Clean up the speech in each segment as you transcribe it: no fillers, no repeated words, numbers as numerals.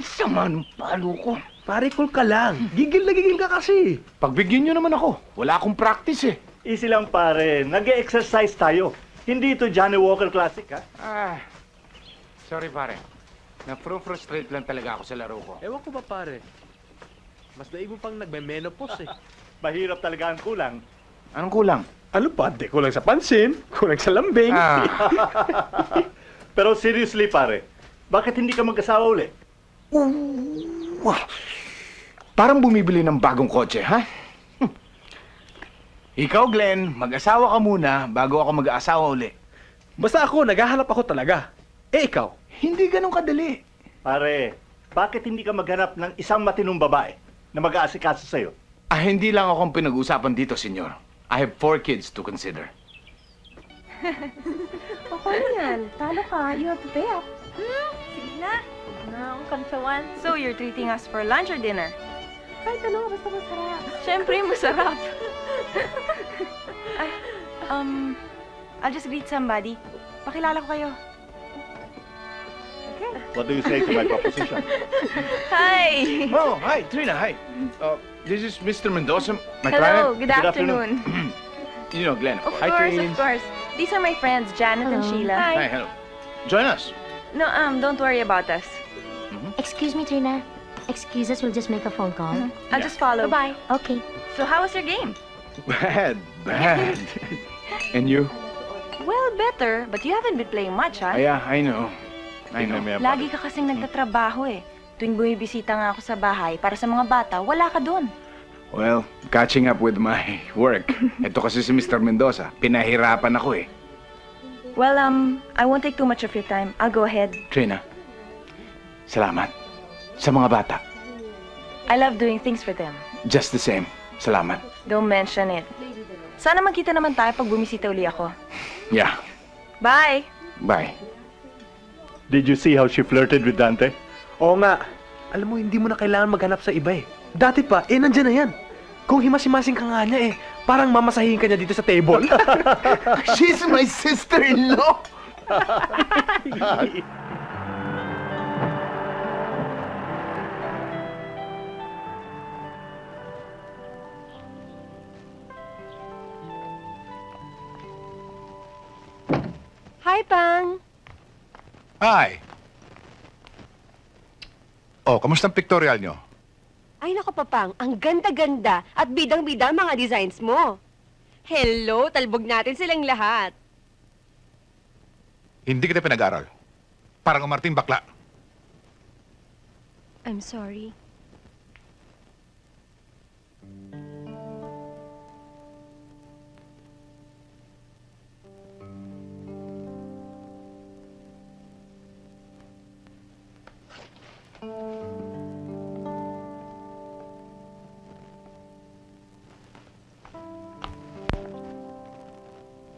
Ang sama ng palo ko. Pare, cool ka lang. Gigil na gigil ka kasi. Pagbigyan nyo naman ako. Wala akong practice eh. Easy lang pare, nag-exercise tayo. Hindi ito Johnny Walker Classic, ha? Sorry pare. Na-frustrate lang talaga ako sa laro ko. Ewan ko ba, pare? Mas daig mo pang nagme-menopause eh. Mahirap talaga ang kulang. Anong kulang? Ano pa? Di kulang sa pansin, kulang sa lambing. Pero seriously pare, bakit hindi ka mag-asawa uli? Parang bumibili ng bagong kotse, ha? Ikaw, Glenn, mag-asawa ka muna bago ako mag-asawa uli. Basta ako, naghahanap ako talaga. Eh, ikaw? Hindi ganun kadali. Pare, bakit hindi ka maghanap ng isang matinong babae na mag-aasikaso sa'yo? Hindi lang akong pinag-usapan dito, senyor. I have 4 kids to consider. Paano yan? Talo ka. You have to pay up. Sige na. Huwag na akong kantsawan. So, you're treating us for lunch or dinner? Kahit ano, basta masarap. Siyempre, masarap. Ay, I'll just greet somebody. Pakilala ko kayo. What do you say to my proposition? Hi! Oh, hi, Trina, hi. This is Mr. Mendoza, my Hello, client. good afternoon. You know Glenn, of Of course. Hi, course, Trina. of course. These are my friends, Janet and Hello. Sheila. Hi, hello. Join us. No, don't worry about us. Excuse me, Trina. Excuse us, we'll just make a phone call. I'll just follow. Bye-bye. Okay. So, how was your game? Bad. And you? Well, better, but you haven't been playing much, ha? Yeah, I know. I know. Lagi ka kasing nagtatrabaho eh. Tuwing bumibisita nga ako sa bahay para sa mga bata, wala ka doon. Well, catching up with my work. Ito kasi si Mr. Mendoza. Pinahirapan ako eh. Well, I won't take too much of your time. I'll go ahead. Trina, salamat. Sa mga bata. I love doing things for them. Just the same. Salamat. Don't mention it. Sana magkita naman tayo pag bumisita uli ako. Yeah. Bye! Bye. Did you see how she flirted with Dante? Oo nga. Alam mo, hindi mo na kailangan maghanap sa iba eh. Dati pa, nandyan na yan. Kung himas-himasing ka nga niya eh, parang mamasahin ka niya dito sa table. She's my sister-in-law! Hi, Pang. Hi! Oh, kamusta ang pictorial nyo? Ay, naku, Papang. Ang ganda-ganda at bidang-bida ang mga designs mo. Hello, talbog natin silang lahat. Hindi kita pinag-aral. Parang umarting bakla. I'm sorry.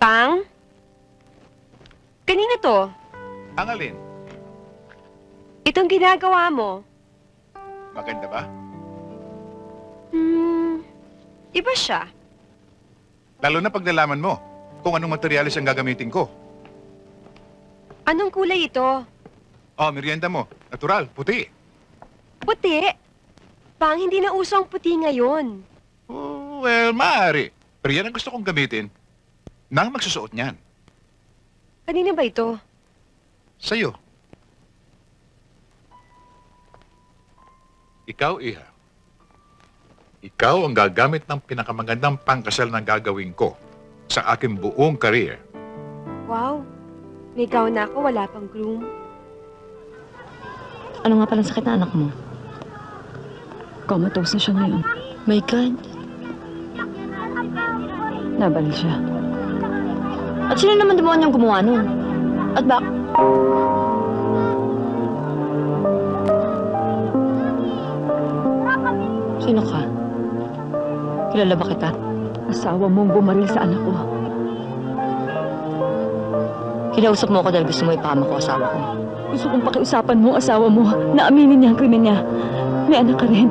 Pang? Kanina to? Ang alin? Itong ginagawa mo? Maganda ba? Iba siya. Lalo na pag nalaman mo kung anong materyales ang gagamitin ko. Anong kulay ito? Oh, merienda mo. Natural, puti. Puti. Pang, hindi na uso ang puti ngayon. Oh, well, maaari. Pero yan ang gusto kong gamitin nang magsusuot niyan. Kanina ba ito? Sa'yo. Ikaw, Iha. Ikaw ang gagamit ng pinakamagandang pangkasal na gagawin ko sa aking buong career. Wow. May gown na ako, wala pang groom. Ano nga palang sakit na anak mo? Comatose na siya ngayon. My God. Nabalil siya. At sino naman demonyo ang gumawa nun? At bak... Sino ka? Kilala ba kita? Asawa mong bumaril sa anak ko. Kinausap mo ako dahil gusto mo ipahama ko asawa ko. Gusto kong pakiusapan mo asawa mo na aminin niya ang krimen niya. May anak ka rin.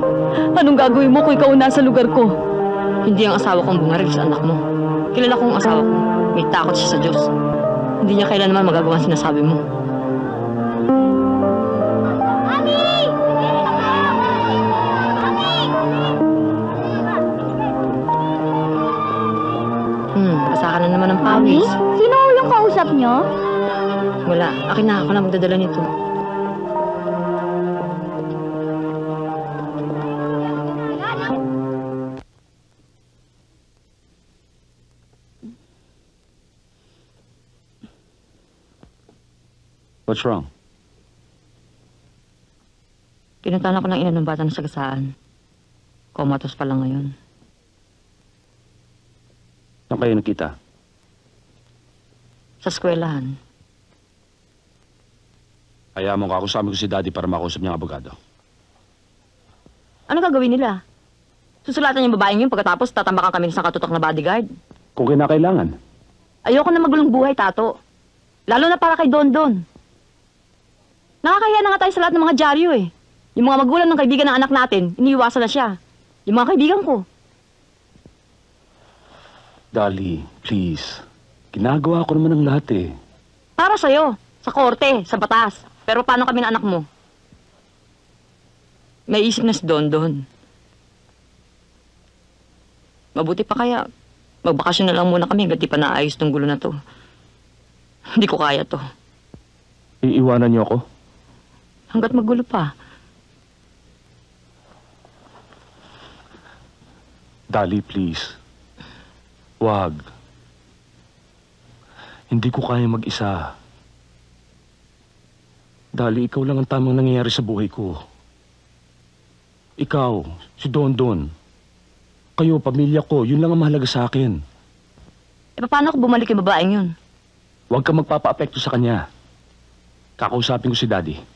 Anong gagawin mo kung ikaw nasa lugar ko? Hindi ang asawa kong bumaril sa anak mo. Kilala ko ang asawa ko. May takot siya sa Diyos. Hindi niya kailan naman magagawa ang sinasabi mo. Mami! na naman ng Mami, pawis. sino yung kausap nyo? Wala, akin na. Ako na magdadala nito. What's wrong? Pinuntahan ako ng ina ng bata na sagasaan. Comatose pa lang ngayon. Saan kayo nakita? Sa eskwelahan. Kaya mo kakusama ko si Daddy para makausap niya ang abogado. Ano gagawin nila? Susulatan yung babaeng yun pagkatapos tatambakan kami ng isang katutok na bodyguard. Kung kinakailangan. Ayoko na magulong buhay, Tato. Lalo na para kay Don Don. Nakakahiya na nga tayo sa lahat ng mga dyaryo eh. Yung mga magulang ng kaibigan ng anak natin, iniiwasan na siya. Yung mga kaibigan ko. Dali, please. Ginagawa ko naman ang lahat eh. Para sa'yo, sa korte, sa batas. Pero paano kami ng anak mo? May isip na si Don Don. Mabuti pa kaya, magbakasyon na lang muna kami hanggang di pa naayos tong gulo na to. Hindi ko kaya to. Iiwanan niyo ako? Hanggat magulo pa. Dali, please. Wag. Hindi ko kaya mag-isa. Dali, ikaw lang ang tamang nangyayari sa buhay ko. Ikaw, si Don Don. Kayo, pamilya ko, yun lang ang mahalaga sa akin. E paano kung bumalik yung babaeng yun? Huwag ka magpapa-apekto sa kanya. Kakausapin ko si Daddy.